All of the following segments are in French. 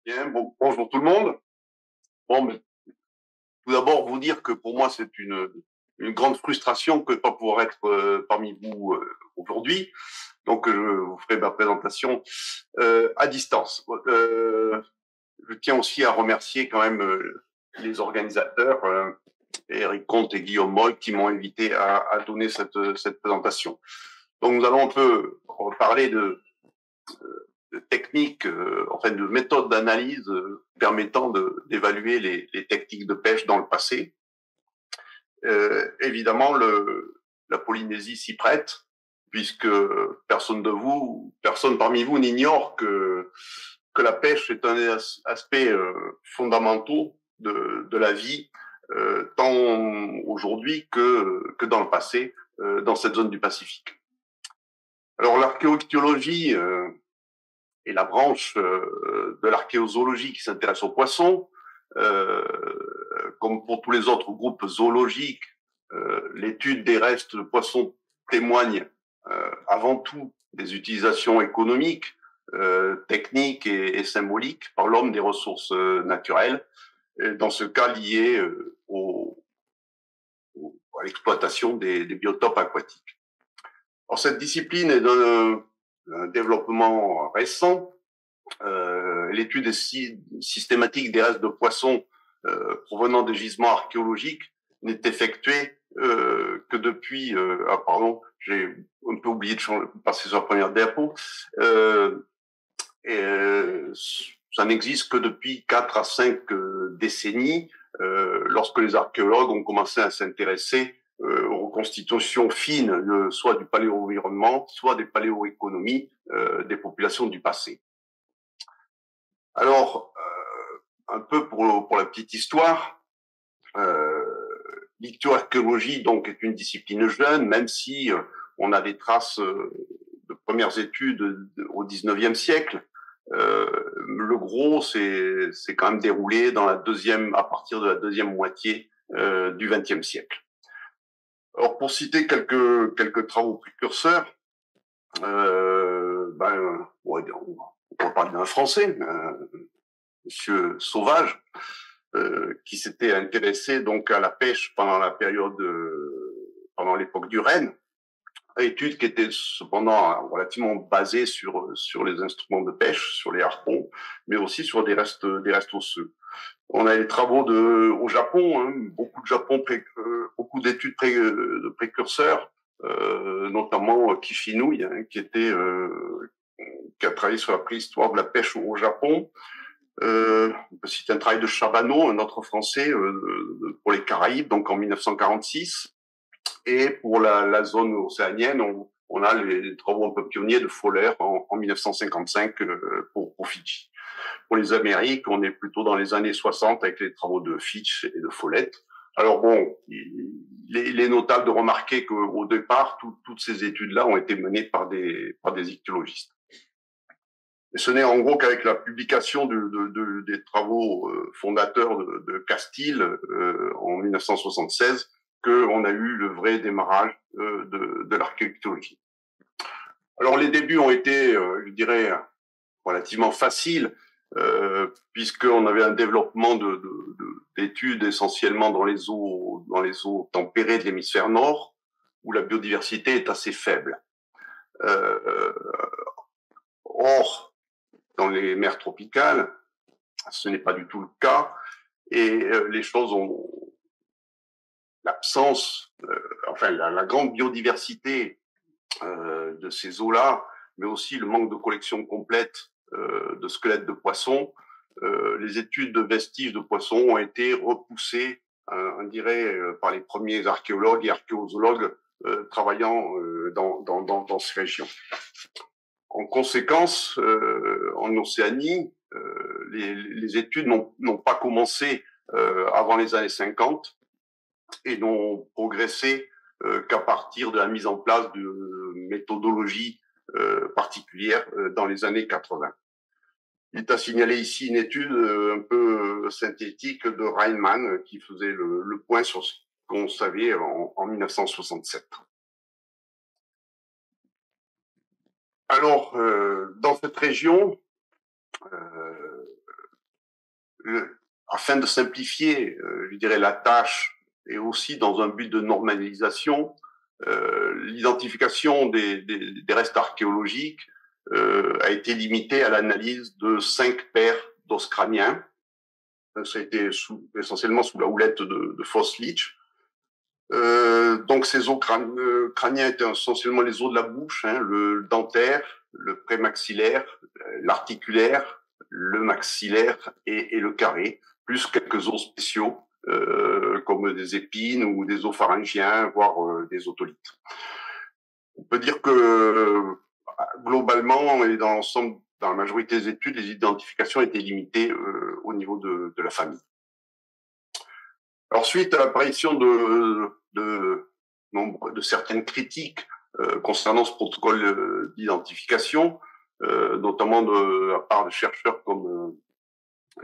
Bien, bon, bonjour tout le monde. Bon, mais tout d'abord, vous dire que pour moi, c'est une grande frustration que de pas pouvoir être parmi vous aujourd'hui. Donc, je vous ferai ma présentation à distance. Je tiens aussi à remercier quand même les organisateurs, Eric Comte et Guillaume Moll, qui m'ont invité à donner cette présentation. Donc, nous allons un peu parler de techniques, enfin de méthodes d'analyse permettant d'évaluer les techniques de pêche dans le passé. Évidemment, la Polynésie s'y prête, puisque personne parmi vous n'ignore que la pêche est un aspect fondamental de la vie, tant aujourd'hui que dans le passé, dans cette zone du Pacifique. Alors l'archéoïchtyologie et la branche de l'archéozoologie qui s'intéresse aux poissons, comme pour tous les autres groupes zoologiques, l'étude des restes de poissons témoigne avant tout des utilisations économiques, techniques et symboliques par l'homme des ressources naturelles, et dans ce cas liées à l'exploitation des biotopes aquatiques. Alors, cette discipline est d'un développement récent. L'étude systématique des restes de poissons provenant des gisements archéologiques n'est effectuée que depuis... pardon, j'ai un peu oublié de passer sur la première diapo. Ça n'existe que depuis 4 à 5 décennies, lorsque les archéologues ont commencé à s'intéresser aux constitutions fines, soit du paléo-environnement, soit des paléo-économies des populations du passé. Alors, un peu pour la petite histoire, l'ichthyoarchéologie donc est une discipline jeune, même si on a des traces de premières études au 19e siècle. Le gros, c'est quand même déroulé à partir de la deuxième moitié du 20e siècle. Alors, pour citer quelques travaux précurseurs, on va parler d'un Français, Monsieur Sauvage, qui s'était intéressé donc à la pêche pendant l'époque du Renne, étude qui était cependant relativement basée sur les instruments de pêche, sur les harpons, mais aussi sur des restes osseux. On a les travaux au Japon, hein, beaucoup d'études de précurseurs, notamment Kishinui, hein, qui a travaillé sur la préhistoire de la pêche au Japon. On peut citer un travail de Chabanot, un autre Français, pour les Caraïbes, donc en 1946. Et pour la zone océanienne, on a les travaux un peu pionniers de Fowler en 1955 pour Fidji. Pour les Amériques, on est plutôt dans les années 60 avec les travaux de Fitch et de Follett. Alors bon, il est notable de remarquer qu'au départ, toutes ces études-là ont été menées par des ichtyologistes. Et ce n'est en gros qu'avec la publication des travaux fondateurs de Castille en 1976 qu'on a eu le vrai démarrage de l'archéoïchtyologie. Alors les débuts ont été, je dirais, relativement faciles, puisqu'on avait un développement d'études essentiellement dans les eaux tempérées de l'hémisphère nord, où la biodiversité est assez faible. Or, dans les mers tropicales, ce n'est pas du tout le cas, et les choses ont l'absence, la grande biodiversité de ces eaux-là, mais aussi le manque de collection complète de squelettes de poissons. Les études de vestiges de poissons ont été repoussées, on dirait, par les premiers archéologues et archéozoologues travaillant dans ces régions. En conséquence, en Océanie, les études n'ont pas commencé avant les années 50 et n'ont progressé qu'à partir de la mise en place de méthodologies particulières dans les années 80. Il est à signaler ici une étude un peu synthétique de Reinman qui faisait le point sur ce qu'on savait en 1967. Alors, dans cette région, afin de simplifier, je dirais, la tâche et aussi dans un but de normalisation, l'identification des restes archéologiques a été limitée à l'analyse de 5 paires d'os crâniens. Ça a été essentiellement sous la houlette de Foss-Leach. Donc ces os crâniens étaient essentiellement les os de la bouche, hein, le dentaire, le prémaxillaire, l'articulaire, le maxillaire et le carré, plus quelques os spéciaux comme des épines ou des os pharyngiens, voire des otolithes. On peut dire que globalement et dans l'ensemble, dans la majorité des études, les identifications étaient limitées au niveau de la famille. Alors, suite à l'apparition de certaines critiques concernant ce protocole d'identification, notamment de la part de chercheurs comme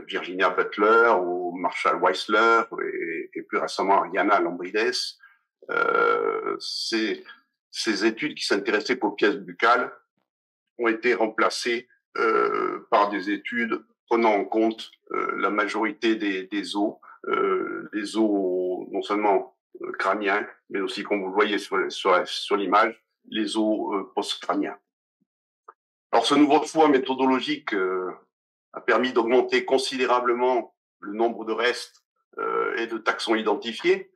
Virginia Butler ou Marshall Weissler et plus récemment Ariana Lambrides, ces études qui s'intéressaient qu'aux pièces buccales ont été remplacées par des études prenant en compte la majorité des os, les os non seulement crâniens, mais aussi, comme vous le voyez sur l'image, les os post-crâniens. Alors, ce nouveau choix méthodologique a permis d'augmenter considérablement le nombre de restes et de taxons identifiés,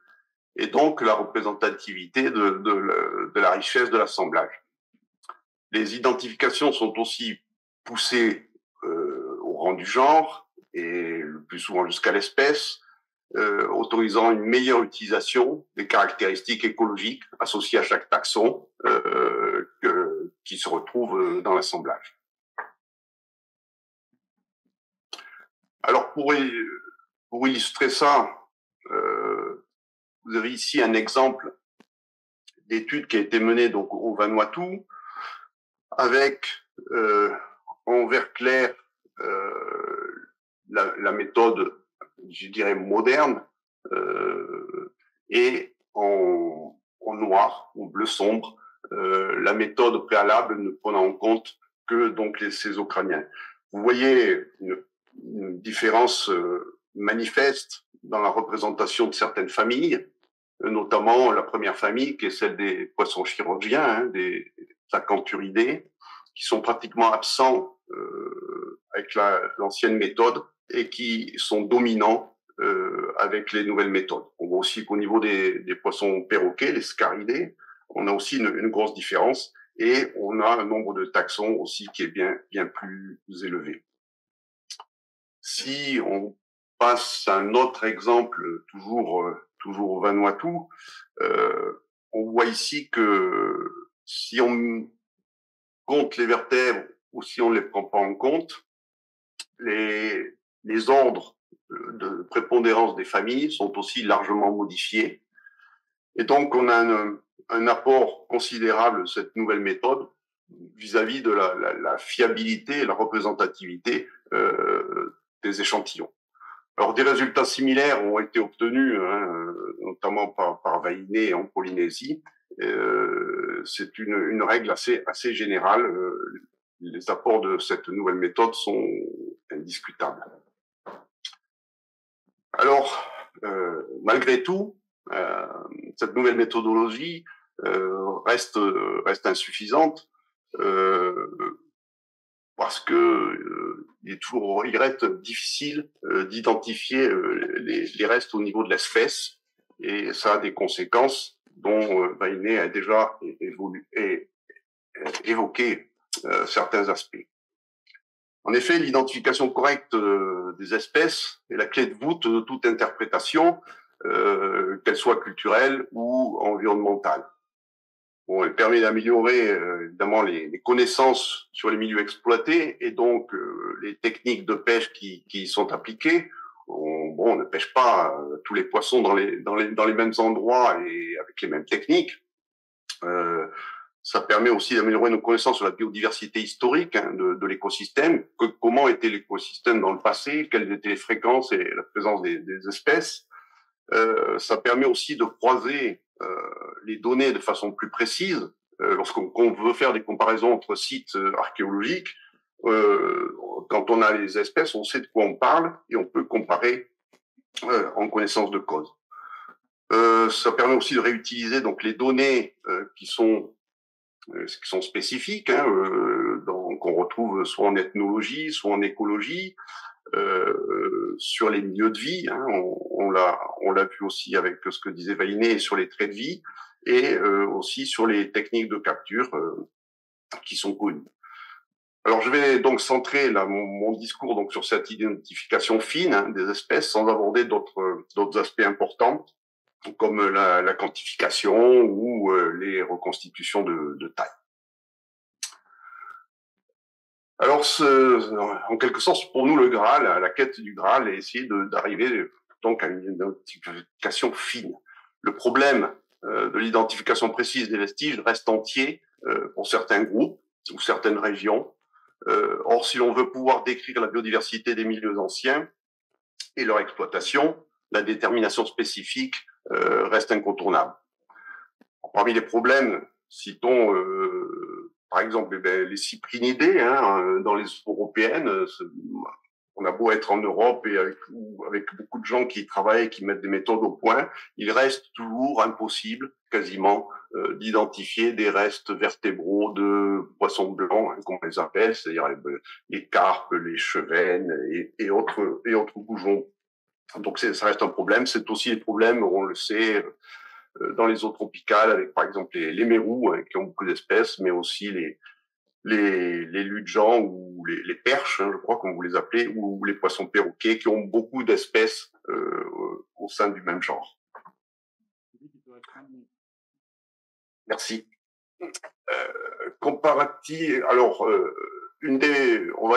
et donc la représentativité de la richesse de l'assemblage. Les identifications sont aussi poussées au rang du genre, et le plus souvent jusqu'à l'espèce, autorisant une meilleure utilisation des caractéristiques écologiques associées à chaque taxon qui se retrouve dans l'assemblage. Alors pour illustrer ça, vous avez ici un exemple d'étude qui a été menée donc au Vanuatu avec en vert clair la méthode, je dirais, moderne et en noir ou bleu sombre la méthode préalable ne prenant en compte que donc ces os crâniens. Vous voyez une différence manifeste dans la représentation de certaines familles, notamment la première famille qui est celle des poissons chirurgiens, hein, des acanthuridés, qui sont pratiquement absents avec l'ancienne méthode et qui sont dominants avec les nouvelles méthodes. On voit aussi qu'au niveau des poissons perroquets, les scaridés, on a aussi une grosse différence et on a un nombre de taxons aussi qui est bien plus élevé. Si on passe à un autre exemple, toujours au Vanuatu, on voit ici que si on compte les vertèbres ou si on ne les prend pas en compte, les ordres de prépondérance des familles sont aussi largement modifiés. Et donc, on a un apport considérable de cette nouvelle méthode vis-à-vis de la fiabilité et la représentativité des échantillons. Alors, des résultats similaires ont été obtenus, hein, notamment par Vainé en Polynésie. C'est une règle assez générale. Les apports de cette nouvelle méthode sont indiscutables. Alors, malgré tout, cette nouvelle méthodologie reste insuffisante parce que il reste difficile d'identifier les restes au niveau de l'espèce et ça a des conséquences dont Vainé a déjà évoqué certains aspects. En effet, l'identification correcte des espèces est la clé de voûte de toute interprétation, qu'elle soit culturelle ou environnementale. Bon, elle permet d'améliorer évidemment les connaissances sur les milieux exploités et donc les techniques de pêche qui sont appliquées. On ne pêche pas tous les poissons dans les mêmes endroits et avec les mêmes techniques. Ça permet aussi d'améliorer nos connaissances sur la biodiversité historique de l'écosystème, comment était l'écosystème dans le passé, quelles étaient les fréquences et la présence des espèces. Ça permet aussi de croiser les données de façon plus précise lorsqu'on veut faire des comparaisons entre sites archéologiques. quand on a les espèces, on sait de quoi on parle et on peut comparer en connaissance de cause. Ça permet aussi de réutiliser donc les données qui sont spécifiques, qu'on retrouve soit en ethnologie, soit en écologie, sur les milieux de vie. On l'a vu aussi avec ce que disait Vainé sur les traits de vie, et aussi sur les techniques de capture qui sont connues. Alors, je vais donc centrer là mon discours donc sur cette identification fine des espèces, sans aborder d'autres aspects importants, comme la quantification ou les reconstitutions de taille. Alors, en quelque sorte, pour nous, le Graal, la quête du Graal, est essayer d'arriver donc à une identification fine. Le problème de l'identification précise des vestiges reste entier pour certains groupes ou certaines régions. Or, si l'on veut pouvoir décrire la biodiversité des milieux anciens et leur exploitation, la détermination spécifique reste incontournable. Parmi les problèmes, citons par exemple les cyprinidés dans les européennes. On a beau être en Europe et avec beaucoup de gens qui travaillent, qui mettent des méthodes au point, il reste toujours impossible, quasiment, d'identifier des restes vertébraux de poissons blancs, comme on les appelle, c'est-à-dire les carpes, les chevennes et autres goujons. Donc ça reste un problème. C'est aussi des problèmes, on le sait, dans les eaux tropicales, avec par exemple les mérous, qui ont beaucoup d'espèces, mais aussi les ludgens ou les perches, je crois qu'on vous les appelez, ou les poissons perroquets, qui ont beaucoup d'espèces au sein du même genre. Merci. Comparatif, alors, on va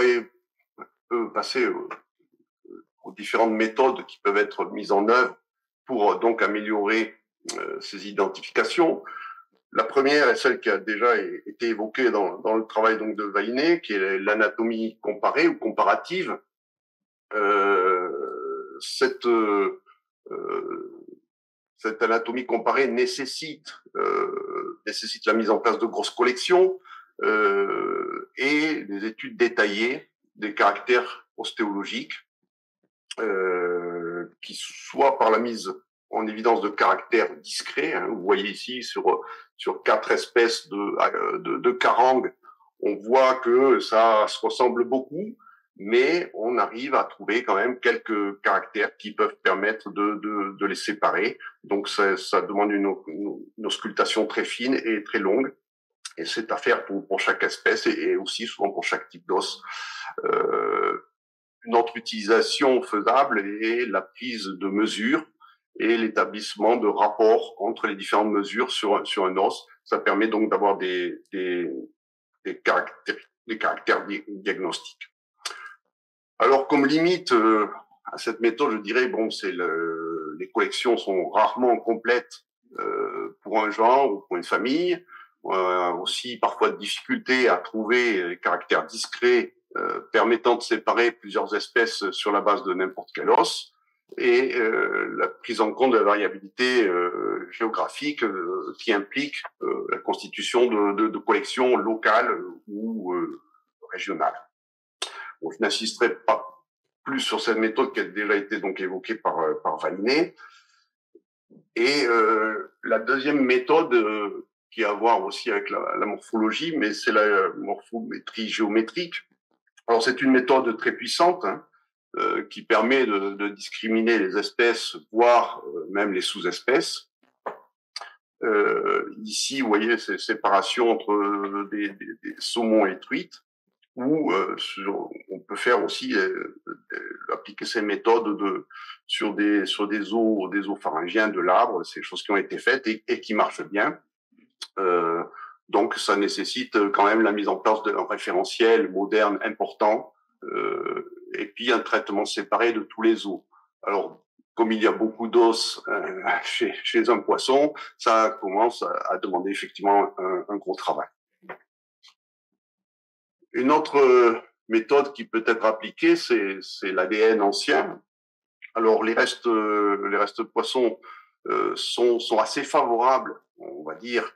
passer aux différentes méthodes qui peuvent être mises en œuvre pour donc améliorer ces identifications. La première est celle qui a déjà été évoquée dans le travail donc de Vainé, qui est l'anatomie comparée ou comparative. Cette anatomie comparée nécessite la mise en place de grosses collections et des études détaillées des caractères ostéologiques, qui soit par la mise en évidence de caractères discrets. Vous voyez ici sur 4 espèces de carangues, on voit que ça se ressemble beaucoup, mais on arrive à trouver quand même quelques caractères qui peuvent permettre de les séparer. Donc ça demande une auscultation très fine et très longue, et c'est à faire pour chaque espèce et aussi souvent pour chaque type d'os. Une autre utilisation faisable est la prise de mesures et l'établissement de rapports entre les différentes mesures sur un os. Ça permet donc d'avoir des caractères diagnostiques. Alors, comme limite à cette méthode, je dirais, les collections sont rarement complètes pour un genre ou pour une famille. Aussi, parfois, de difficultés à trouver les caractères discrets permettant de séparer plusieurs espèces sur la base de n'importe quel os, et la prise en compte de la variabilité géographique qui implique la constitution de collections locales ou régionales. Donc, je n'insisterai pas plus sur cette méthode qui a déjà été donc évoquée par Vainé. Et la deuxième méthode qui a à voir aussi avec la morphologie, mais c'est la morphométrie géométrique. Alors, c'est une méthode très puissante qui permet de discriminer les espèces, voire même les sous-espèces. Ici, vous voyez ces séparations entre des saumons et truites, où on peut faire aussi appliquer ces méthodes sur des os pharyngiens de l'arbre. C'est des choses qui ont été faites et qui marchent bien. Donc, ça nécessite quand même la mise en place d'un référentiel moderne important, et puis un traitement séparé de tous les os. Alors, comme il y a beaucoup d'os chez un poisson, ça commence à demander effectivement un gros travail. Une autre méthode qui peut être appliquée, c'est l'ADN ancien. Alors, les restes de poissons sont assez favorables, on va dire,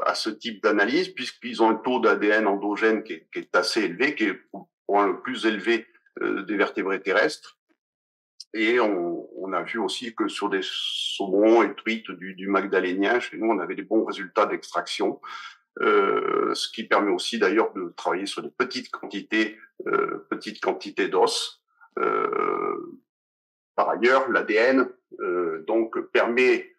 à ce type d'analyse, puisqu'ils ont un taux d'ADN endogène qui est assez élevé, qui est probablement le plus élevé des vertébrés terrestres. Et on a vu aussi que sur des saumons et truites du Magdalénien, chez nous, on avait des bons résultats d'extraction, ce qui permet aussi d'ailleurs de travailler sur des petites quantités d'os. Par ailleurs, l'ADN donc permet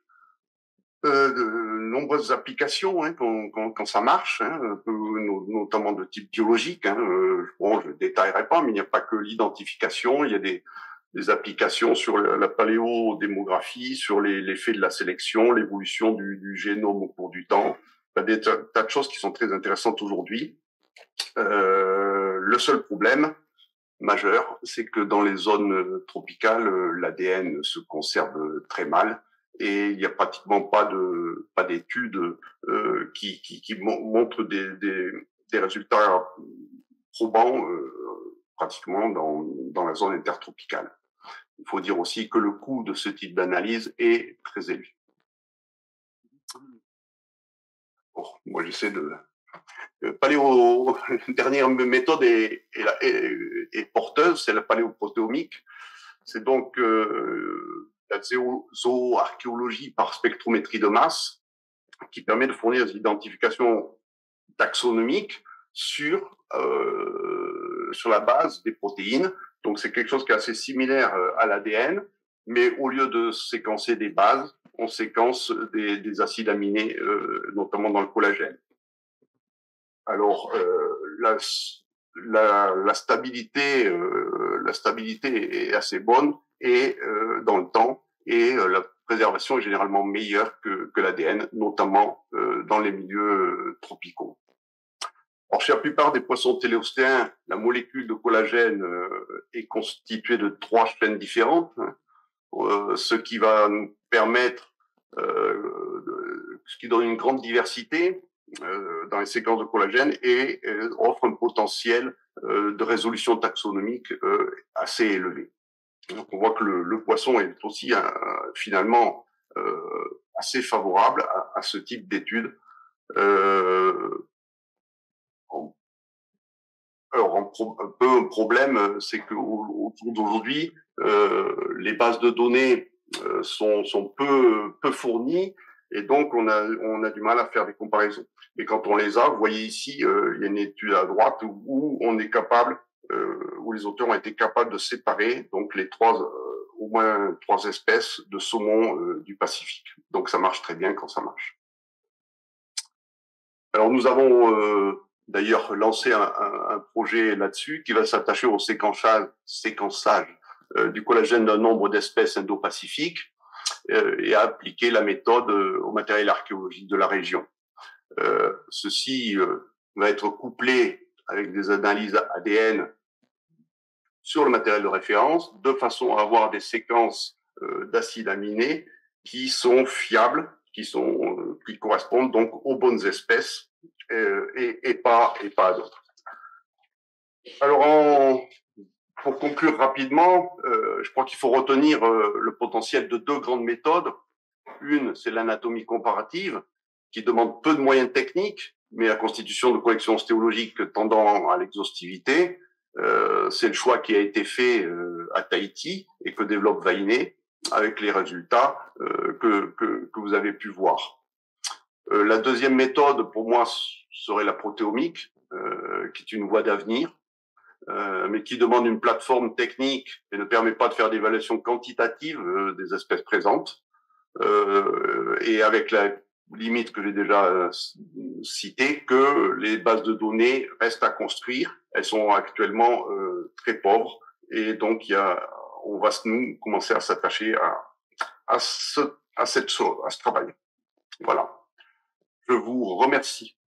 de nombreuses applications quand ça marche, notamment de type biologique. Bon, je ne détaillerai pas, mais il n'y a pas que l'identification, il y a des applications sur la paléodémographie, sur l'effet de la sélection, l'évolution du génome au cours du temps. Il y a des tas de choses qui sont très intéressantes aujourd'hui. Le seul problème majeur, c'est que dans les zones tropicales, l'ADN se conserve très mal et il n'y a pratiquement pas d'études qui montrent des résultats probants pratiquement dans la zone intertropicale. Il faut dire aussi que le coût de ce type d'analyse est très élevé. Bon, moi, j'essaie de... La dernière méthode est porteuse, c'est la paléoprotéomique. C'est donc la zooarchéologie par spectrométrie de masse qui permet de fournir des identifications taxonomiques sur la base des protéines. Donc, c'est quelque chose qui est assez similaire à l'ADN, mais au lieu de séquencer des bases, on séquence des acides aminés, notamment dans le collagène. Alors, la stabilité est assez bonne et dans le temps, et la préservation est généralement meilleure que l'ADN, notamment dans les milieux tropicaux. Alors, chez la plupart des poissons téléostéens, la molécule de collagène est constituée de 3 chaînes différentes, ce qui va nous permettre, ce qui donne une grande diversité dans les séquences de collagène et offre un potentiel de résolution taxonomique assez élevé. Donc on voit que le poisson est aussi finalement assez favorable à ce type d'études. Alors un problème, c'est qu'autour d'aujourd'hui, les bases de données sont peu fournies et donc on a du mal à faire des comparaisons. Et quand on les a, vous voyez ici, il y a une étude à droite où on est capable, où les auteurs ont été capables de séparer donc au moins 3 espèces de saumon du Pacifique. Donc ça marche très bien quand ça marche. Alors nous avons d'ailleurs lancé un projet là-dessus qui va s'attacher au séquençage du collagène d'un nombre d'espèces indo-pacifiques et à appliquer la méthode au matériel archéologique de la région. Ceci va être couplé avec des analyses ADN sur le matériel de référence, de façon à avoir des séquences d'acides aminés qui sont fiables, qui correspondent donc aux bonnes espèces et pas à d'autres. Alors, pour conclure rapidement, je crois qu'il faut retenir le potentiel de 2 grandes méthodes. Une, c'est l'anatomie comparative, qui demande peu de moyens techniques, mais la constitution de collections ostéologiques tendant à l'exhaustivité. C'est le choix qui a été fait à Tahiti et que développe Vainé, avec les résultats que vous avez pu voir. La deuxième méthode, pour moi, serait la protéomique, qui est une voie d'avenir, mais qui demande une plateforme technique et ne permet pas de faire d'évaluation quantitative des espèces présentes. Et avec la limite que j'ai déjà citée, que les bases de données restent à construire. Elles sont actuellement très pauvres et donc on va nous commencer à s'attacher à ce travail. Voilà. Je vous remercie.